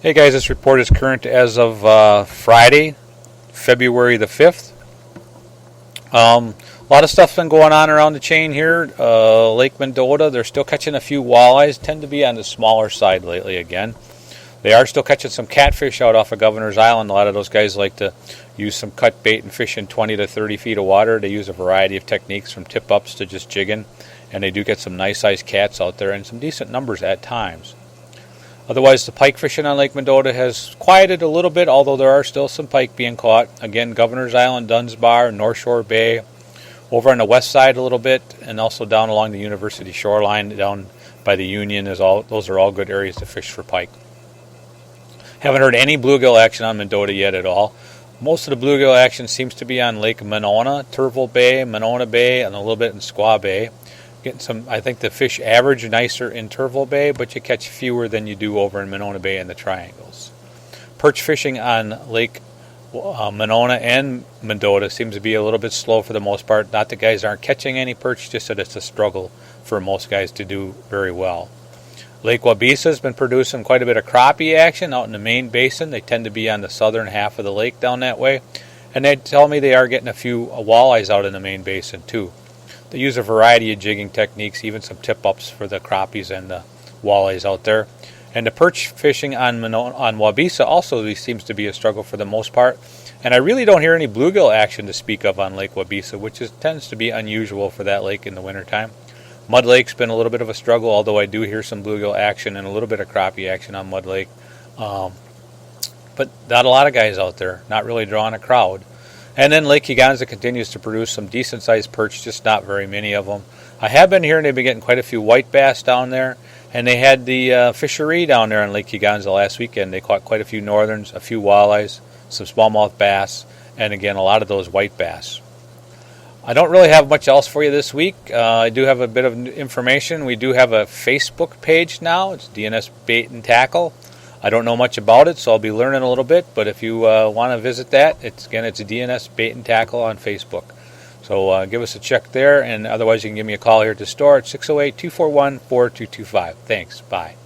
Hey guys, this report is current as of Friday, February the 5th. A lot of stuff's been going on around the chain here. Lake Mendota, they're still catching a few walleyes, tend to be on the smaller side lately again. They are still catching some catfish out off of Governor's Island. A lot of those guys like to use some cut bait and fish in 20 to 30 feet of water. They use a variety of techniques from tip-ups to just jigging, and they do get some nice-sized cats out there and some decent numbers at times. Otherwise, the pike fishing on Lake Mendota has quieted a little bit, although there are still some pike being caught. Again, Governor's Island, Dunn's Bar, North Shore Bay, over on the west side a little bit, and also down along the University shoreline, down by the Union. Those are all good areas to fish for pike. Haven't heard any bluegill action on Mendota yet at all. Most of the bluegill action seems to be on Lake Monona, Turville Bay, Monona Bay, and a little bit in Squaw Bay. Getting some, I think the fish average nicer in Turville Bay, but you catch fewer than you do over in Monona Bay in the triangles. Perch fishing on Lake Monona and Mendota seems to be a little bit slow for the most part. Not that guys aren't catching any perch, just that it's a struggle for most guys to do very well. Lake Waubesa has been producing quite a bit of crappie action out in the main basin. They tend to be on the southern half of the lake down that way. And they tell me they are getting a few walleyes out in the main basin too. They use a variety of jigging techniques, even some tip-ups for the crappies and the walleyes out there. And the perch fishing on Waubesa also seems to be a struggle for the most part. And I really don't hear any bluegill action to speak of on Lake Waubesa, which tends to be unusual for that lake in the wintertime. Mud Lake's been a little bit of a struggle, although I do hear some bluegill action and a little bit of crappie action on Mud Lake. But not a lot of guys out there, not really drawing a crowd. And then Lake Kegonsa continues to produce some decent-sized perch, just not very many of them. I have been hearing they've been getting quite a few white bass down there, and they had the fishery down there on Lake Kegonsa last weekend. They caught quite a few northerns, a few walleyes, some smallmouth bass, and again, a lot of those white bass. I don't really have much else for you this week. I do have a bit of information. We do have a Facebook page now. It's DNS Bait and Tackle. I don't know much about it, so I'll be learning a little bit. But if you want to visit that, it's DNS Bait and Tackle on Facebook. So give us a check there, and otherwise you can give me a call here at the store at 608-241-4225. Thanks. Bye.